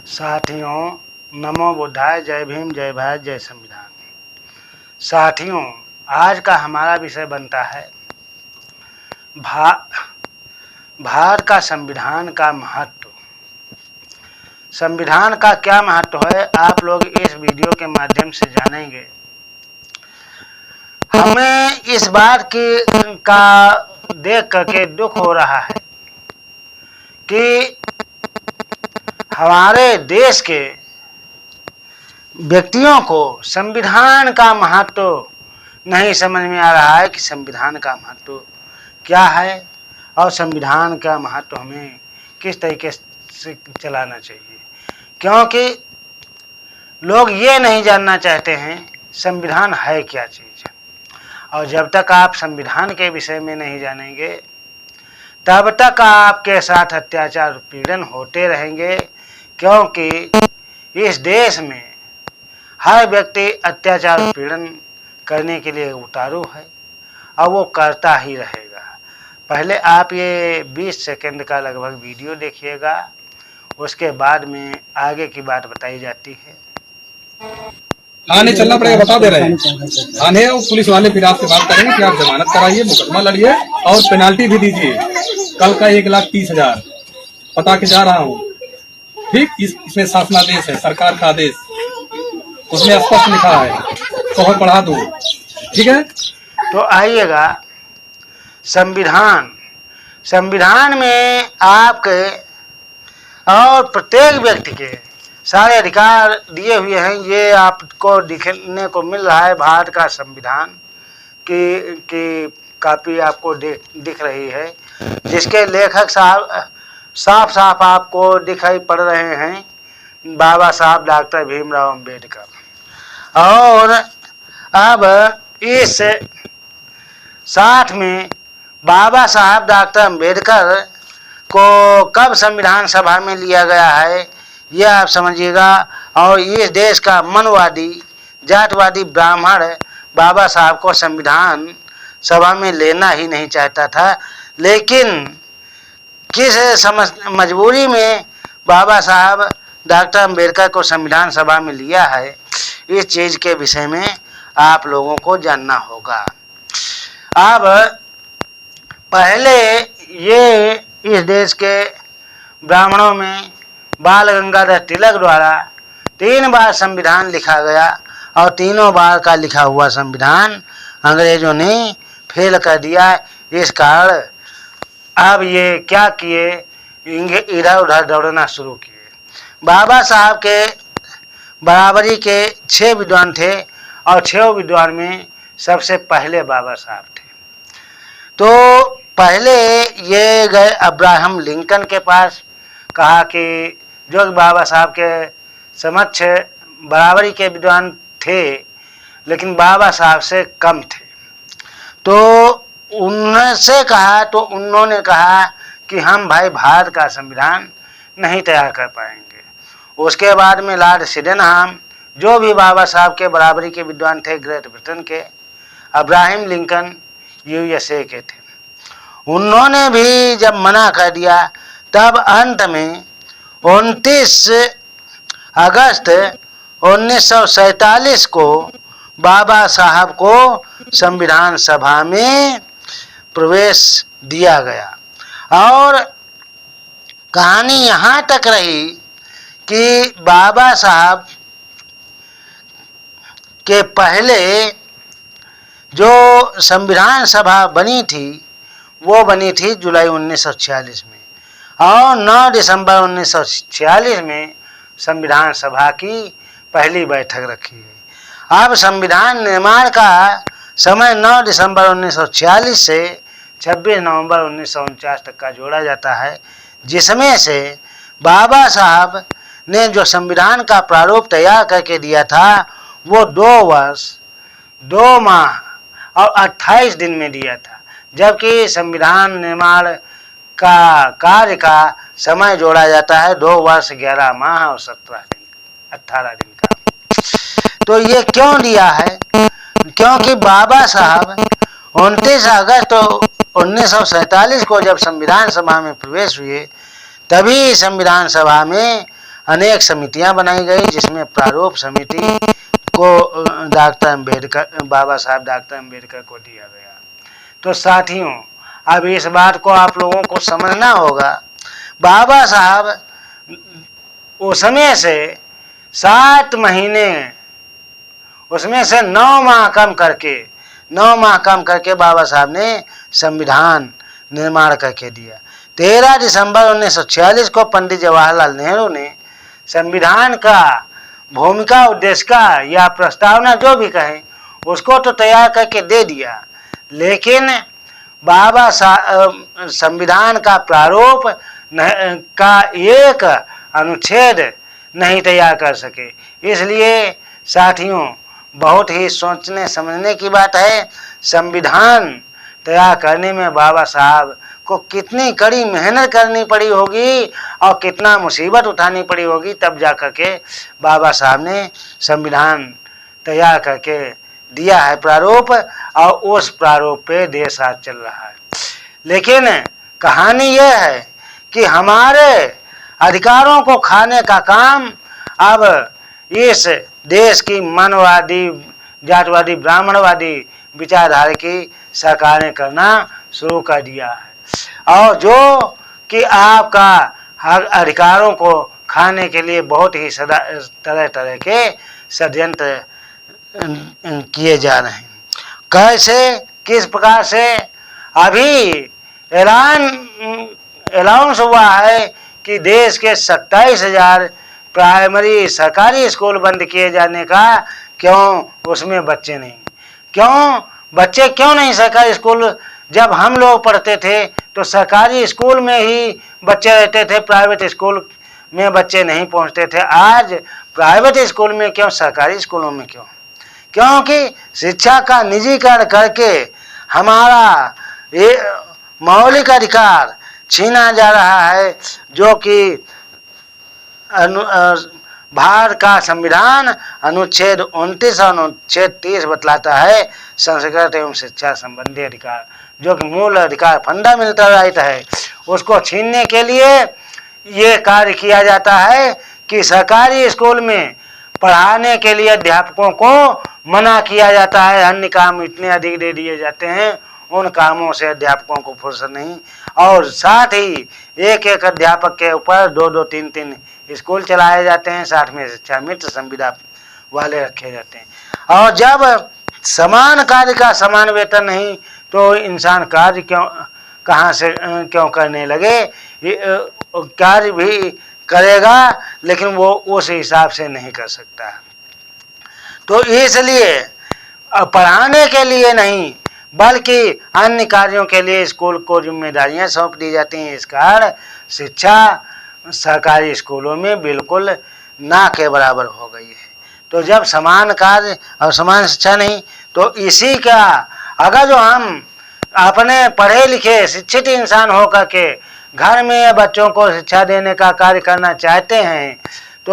साथियों, नमो बुद्धाय, जय भीम, जय भारत, जय संविधान। साथियों, आज का हमारा विषय बनता है भारत का संविधान का महत्व। संविधान का क्या महत्व है, आप लोग इस वीडियो के माध्यम से जानेंगे। हमें इस बात का देख करके दुख हो रहा है कि हमारे देश के व्यक्तियों को संविधान का महत्व नहीं समझ में आ रहा है कि संविधान का महत्व क्या है और संविधान का महत्व हमें किस तरीके से चलाना चाहिए। क्योंकि लोग ये नहीं जानना चाहते हैं संविधान है क्या चीज़ है, और जब तक आप संविधान के विषय में नहीं जानेंगे तब तक आपके साथ अत्याचार पीड़न होते रहेंगे। क्योंकि इस देश में हर व्यक्ति अत्याचार पीड़न करने के लिए उतारू है और वो करता ही रहेगा। पहले आप ये 20 सेकंड का लगभग वीडियो देखिएगा, उसके बाद में आगे की बात बताई जाती है। थाने चलना पड़ेगा, बता दे रहे हैं। थाने और पुलिस वाले फिर आपसे बात करेंगे कि आप जमानत कराइए, मुकदमा लड़िए और पेनाल्टी भी दीजिए। कल का 1,30,000 बता के जा रहा हूँ। ठीक, इसमें शासनादेश है, सरकार का आदेश, उसमें स्पष्ट लिखा है। तो पढ़ा दूं, ठीक है। तो आइएगा, संविधान में आपके और प्रत्येक व्यक्ति के सारे अधिकार दिए हुए हैं। ये आपको दिखने को मिल रहा है भारत का संविधान की कॉपी आपको दिख रही है, जिसके लेखक साहब साफ साफ आपको दिखाई पड़ रहे हैं, बाबा साहब डॉक्टर भीमराव अंबेडकर। और अब इस साथ में बाबा साहब डॉक्टर अंबेडकर को कब संविधान सभा में लिया गया है यह आप समझिएगा। और इस देश का मनवादी जातवादी ब्राह्मण बाबा साहब को संविधान सभा में लेना ही नहीं चाहता था, लेकिन किस मजबूरी में बाबा साहब डॉक्टर अंबेडकर को संविधान सभा में लिया है, इस चीज़ के विषय में आप लोगों को जानना होगा। अब पहले ये इस देश के ब्राह्मणों में बाल गंगाधर तिलक द्वारा 3 बार संविधान लिखा गया और तीनों बार का लिखा हुआ संविधान अंग्रेजों ने फेल कर दिया। इस कारण अब ये क्या किए, इधर उधर दौड़ना शुरू किए। बाबा साहब के बराबरी के 6 विद्वान थे और 6 विद्वान में सबसे पहले बाबा साहब थे। तो पहले ये गए अब्राहम लिंकन के पास, कहा कि जो बाबा साहब के समक्ष बराबरी के विद्वान थे लेकिन बाबा साहब से कम थे, तो उनसे कहा तो उन्होंने कहा कि हम भाई भारत का संविधान नहीं तैयार कर पाएंगे। उसके बाद में लॉर्ड सिडेनहम, जो भी बाबा साहब के बराबरी के विद्वान थे ग्रेट ब्रिटेन के, अब्राहम लिंकन USA के थे, उन्होंने भी जब मना कर दिया तब अंत में 29 अगस्त 1947 को बाबा साहब को संविधान सभा में प्रवेश दिया गया। और कहानी यहाँ तक रही कि बाबा साहब के पहले जो संविधान सभा बनी थी वो बनी थी जुलाई 1946 में, और 9 दिसंबर 1946 में संविधान सभा की पहली बैठक रखी गई। अब संविधान निर्माण का समय 9 दिसंबर 1946 से 26 नवंबर 1949 तक का जोड़ा जाता है, जिसमें से बाबा साहब ने जो संविधान का प्रारूप तैयार करके दिया था वो 2 वर्ष 2 माह और 28 दिन में दिया था, जबकि संविधान निर्माण का कार्य का समय जोड़ा जाता है 2 वर्ष 11 माह और 18 दिन का। तो ये क्यों दिया है? क्योंकि बाबा साहब 29 अगस्त 1947 को जब संविधान सभा में प्रवेश हुए, तभी संविधान सभा में अनेक समितियां बनाई गई, जिसमें प्रारूप समिति को डॉक्टर अम्बेडकर, बाबा साहब डॉक्टर अम्बेडकर को दिया गया। तो साथियों, अब इस बात को आप लोगों को समझना होगा, बाबा साहब उसमें से 7 महीने, उसमें से 9 माह कम करके बाबा साहब ने संविधान निर्माण करके दिया। 13 दिसंबर 1946 को पंडित जवाहरलाल नेहरू ने संविधान का भूमिका, उद्देश्य का या प्रस्तावना जो भी कहें उसको तो तैयार करके दे दिया, लेकिन बाबा साहब संविधान का प्रारूप का एक अनुच्छेद नहीं तैयार कर सके। इसलिए साथियों, बहुत ही सोचने समझने की बात है, संविधान तैयार करने में बाबा साहब को कितनी कड़ी मेहनत करनी पड़ी होगी और कितना मुसीबत उठानी पड़ी होगी, तब जा कर के बाबा साहब ने संविधान तैयार करके दिया है प्रारूप, और उस प्रारूप पे देश आज चल रहा है। लेकिन कहानी यह है कि हमारे अधिकारों को खाने का काम अब इस देश की मनवादी, जातवादी, ब्राह्मणवादी विचारधारा की सरकार ने करना शुरू कर दिया है, और जो कि आपका हर अधिकारों को खाने के लिए बहुत ही तरह तरह के षड्यंत्र किए जा रहे हैं। कैसे, किस प्रकार से? अभी अनाउंस हुआ है कि देश के 27,000 प्राइमरी सरकारी स्कूल बंद किए जाने का। क्यों? उसमें बच्चे नहीं। क्यों बच्चे क्यों नहीं सरकारी स्कूल? जब हम लोग पढ़ते थे तो सरकारी स्कूल में ही बच्चे रहते थे, प्राइवेट स्कूल में बच्चे नहीं पहुंचते थे। आज प्राइवेट स्कूल में क्यों, सरकारी स्कूलों में क्यों? क्योंकि शिक्षा का निजीकरण करके हमारा ये मौलिक अधिकार छीना जा रहा है, जो कि भारत का संविधान अनुच्छेद 29 और अनुच्छेद 30 बतलाता है, संस्कृत एवं शिक्षा संबंधी अधिकार, जो कि मूल अधिकार, फंडामेंटल राइट है, उसको छीनने के लिए ये कार्य किया जाता है कि सरकारी स्कूल में पढ़ाने के लिए अध्यापकों को मना किया जाता है। अन्य काम इतने अधिक दे दिए जाते हैं, उन कामों से अध्यापकों को फुर्सत नहीं, और साथ ही एक एक अध्यापक के ऊपर 2-2, 3-3 स्कूल चलाए जाते हैं, साथ में शिक्षा मित्र संविदा वाले रखे जाते हैं। और जब समान कार्य का समान वेतन नहीं, तो इंसान कार्य कहाँ से क्यों करने लगे? कार्य भी करेगा, लेकिन वो उस हिसाब से नहीं कर सकता। तो इसलिए पढ़ाने के लिए नहीं, बल्कि अन्य कार्यों के लिए स्कूल को जिम्मेदारियां सौंप दी जाती हैं। इस कारण शिक्षा सरकारी स्कूलों में बिल्कुल ना के बराबर हो गई है। तो जब समान कार्य और समान शिक्षा नहीं, तो इसी का अगर जो हम अपने पढ़े लिखे शिक्षित इंसान होकर के घर में बच्चों को शिक्षा देने का कार्य करना चाहते हैं, तो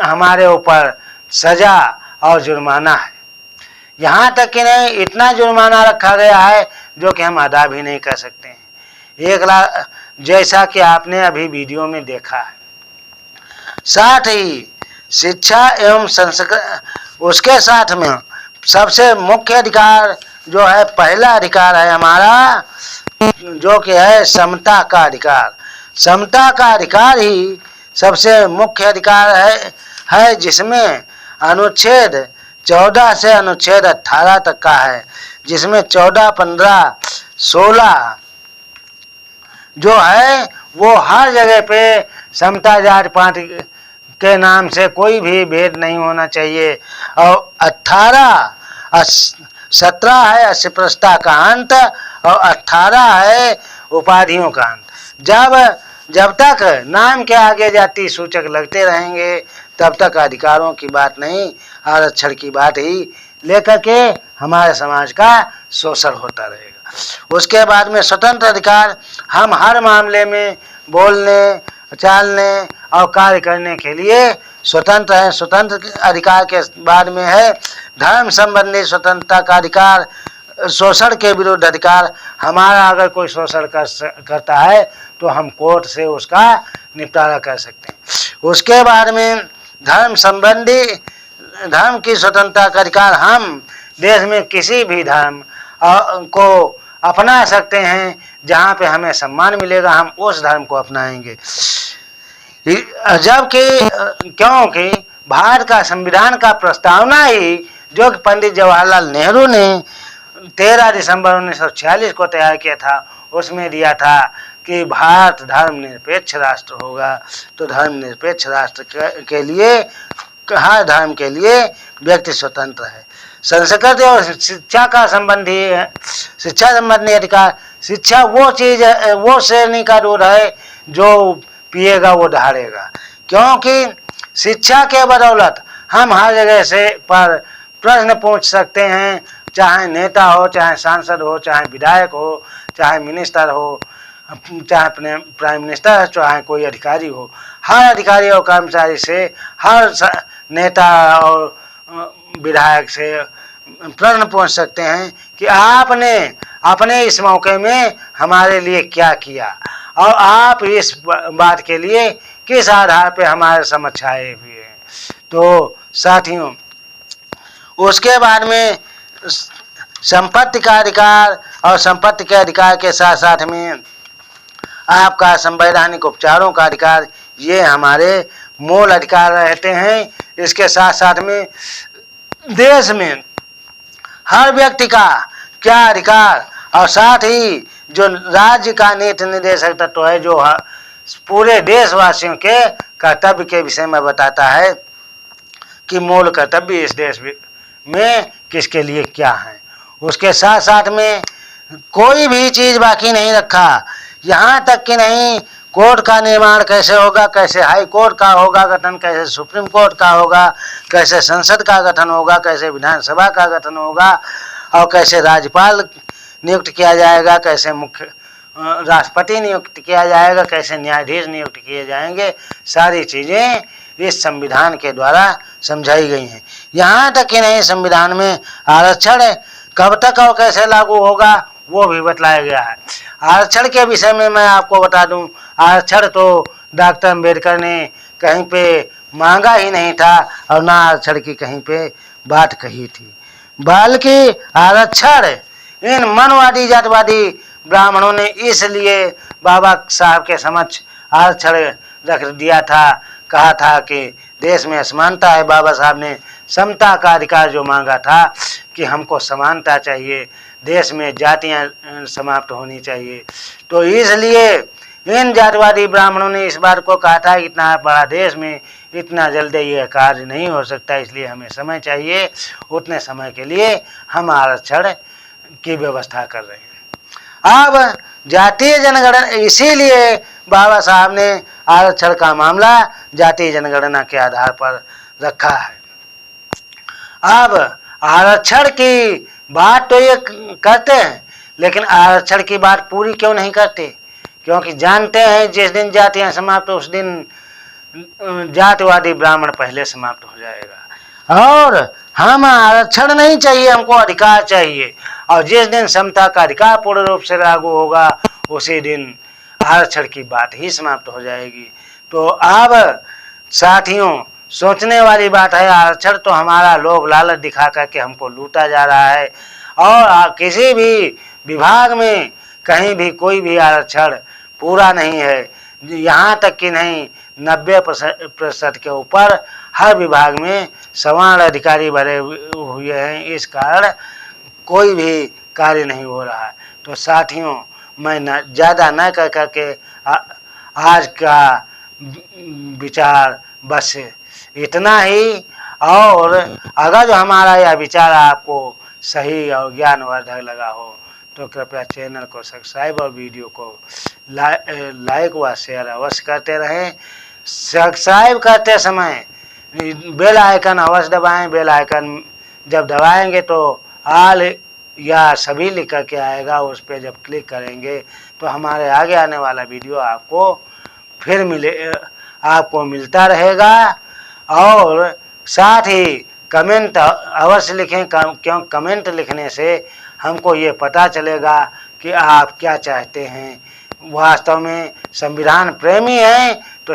हमारे ऊपर सजा और जुर्माना है। यहाँ तक कि नहीं, इतना जुर्माना रखा गया है जो कि हम अदा भी नहीं कर सकते हैं। 1 लाख, जैसा कि आपने अभी वीडियो में देखा है। साथ ही शिक्षा एवं संस्कृत, उसके साथ में सबसे मुख्य अधिकार जो है, पहला अधिकार है हमारा, जो कि है समता का अधिकार। समता का अधिकार ही सबसे मुख्य अधिकार है, जिसमें अनुच्छेद 14 से अनुच्छेद 18 तक का है, जिसमें 14, 15, 16 जो है वो हर जगह पे समता जात पात के नाम से कोई भी भेद नहीं होना चाहिए। और 17 है अस्पृश्यता का अंत, और 18 है उपाधियों का अंत। जब तक नाम के आगे जाति सूचक लगते रहेंगे, तब तक अधिकारों की बात नहीं, आरक्षण की बात ही लेकर के हमारे समाज का शोषण होता रहेगा। उसके बाद में स्वतंत्र अधिकार, हम हर मामले में बोलने, चालने और कार्य करने के लिए स्वतंत्र हैं। स्वतंत्र अधिकार के बाद में है धर्म संबंधी स्वतंत्रता का अधिकार, शोषण के विरुद्ध अधिकार। हमारा अगर कोई शोषण करता है तो हम कोर्ट से उसका निपटारा कर सकते हैं। उसके बाद में धर्म संबंधी, धर्म की स्वतंत्रता का अधिकार, हम देश में किसी भी धर्म को अपना सकते हैं, जहाँ पे हमें सम्मान मिलेगा हम उस धर्म को अपनाएंगे। जबकि क्योंकि भारत का संविधान का प्रस्तावना ही जो कि पंडित जवाहरलाल नेहरू ने 13 दिसंबर 1946 को तैयार किया था, उसमें दिया था कि भारत धर्मनिरपेक्ष राष्ट्र होगा। तो धर्मनिरपेक्ष राष्ट्र के लिए, हर धर्म के लिए व्यक्ति स्वतंत्र है। संस्कृति और शिक्षा का संबंधी, शिक्षा संबंधी अधिकार, शिक्षा वो चीज, वो श्रेणी का दूध है जो पिएगा वो ढालेगा, क्योंकि शिक्षा के बदौलत हम हर जगह से पर प्रश्न पूछ सकते हैं, चाहे नेता हो, चाहे सांसद हो, चाहे विधायक हो, चाहे मिनिस्टर हो, चाहे प्राइम मिनिस्टर, चाहे कोई अधिकारी हो। हर अधिकारी और कर्मचारी से, हर नेता और विधायक से प्रश्न पूछ सकते हैं कि आपने अपने इस मौके में हमारे लिए क्या किया और आप इस बात के लिए किस आधार पे हमारे समक्ष आए हुए हैं। तो साथियों, उसके बाद में संपत्ति का अधिकार, और संपत्ति के अधिकार के साथ साथ में आपका संवैधानिक उपचारों का अधिकार, ये हमारे मूल अधिकार रहते हैं। इसके साथ साथ में देश में हर व्यक्ति का क्या अधिकार, और साथ ही जो राज्य का नीति निर्देशक तत्व है, जो पूरे देशवासियों के कर्तव्य के विषय में बताता है कि मूल कर्तव्य इस देश में किसके लिए क्या है। उसके साथ साथ में कोई भी चीज बाकी नहीं रखा, यहाँ तक कि नहीं कोर्ट का निर्माण कैसे होगा, कैसे हाई कोर्ट का होगा गठन, कैसे सुप्रीम कोर्ट का होगा, कैसे संसद का गठन होगा, कैसे विधानसभा का गठन होगा, और कैसे राज्यपाल नियुक्त किया जाएगा, कैसे मुख्य राष्ट्रपति नियुक्त किया जाएगा, कैसे न्यायाधीश नियुक्त किए जाएंगे, सारी चीज़ें इस संविधान के द्वारा समझाई गई हैं। यहाँ तक कि नहीं संविधान में आरक्षण कब तक और कैसे लागू होगा वो भी बतलाया गया है। आरक्षण के विषय में मैं आपको बता दूं, आरक्षण तो डॉक्टर अम्बेडकर ने कहीं पे मांगा ही नहीं था और ना आरक्षण की कहीं पे बात कही थी, बल्कि आरक्षण इन मनवादी जातवादी ब्राह्मणों ने इसलिए बाबा साहब के समक्ष आरक्षण रख दिया था, कहा था कि देश में असमानता है। बाबा साहब ने समता का अधिकार जो मांगा था कि हमको समानता चाहिए, देश में जातियां समाप्त होनी चाहिए। तो इसलिए इन जातिवादी ब्राह्मणों ने इस बात को कहा था कि इतना बड़ा देश में इतना जल्दी ये कार्य नहीं हो सकता, इसलिए हमें समय चाहिए। उतने समय के लिए हम आरक्षण की व्यवस्था कर रहे हैं। अब जातीय जनगणना, इसीलिए बाबा साहब ने आरक्षण का मामला जातीय जनगणना के आधार पर रखा है। अब आरक्षण की बात तो ये करते हैं, लेकिन आरक्षण की बात पूरी क्यों नहीं करते? क्योंकि जानते हैं जिस दिन जातियां समाप्त, उस दिन जातिवादी ब्राह्मण पहले समाप्त हो जाएगा। और हम आरक्षण नहीं चाहिए, हमको अधिकार चाहिए। और जिस दिन समता का अधिकार पूर्ण रूप से लागू होगा, उसी दिन आरक्षण की बात ही समाप्त हो जाएगी। तो अब साथियों, सोचने वाली बात है, आरक्षण तो हमारा लोभ लालच दिखा करके हमको लूटा जा रहा है। और किसी भी विभाग में कहीं भी कोई भी आरक्षण पूरा नहीं है। यहाँ तक कि नहीं 90% के ऊपर हर विभाग में सवर्ण अधिकारी भरे हुए हैं। इस कारण कोई भी कार्य नहीं हो रहा है। तो साथियों, मैं ज़्यादा न कर करके आज का विचार बस इतना ही। और अगर जो हमारा यह विचार आपको सही और ज्ञानवर्धक लगा हो तो कृपया चैनल को सब्सक्राइब और वीडियो को लाइक व शेयर अवश्य करते रहें। सब्सक्राइब करते समय बेल आइकन अवश्य दबाएं। बेल आइकन जब दबाएंगे तो ऑल या सभी लिख करके आएगा, उस पर जब क्लिक करेंगे तो हमारे आगे आने वाला वीडियो आपको मिलता रहेगा। और साथ ही कमेंट अवश्य लिखें, क्यों कमेंट लिखने से हमको ये पता चलेगा कि आप क्या चाहते हैं, वास्तव में संविधान प्रेमी हैं तो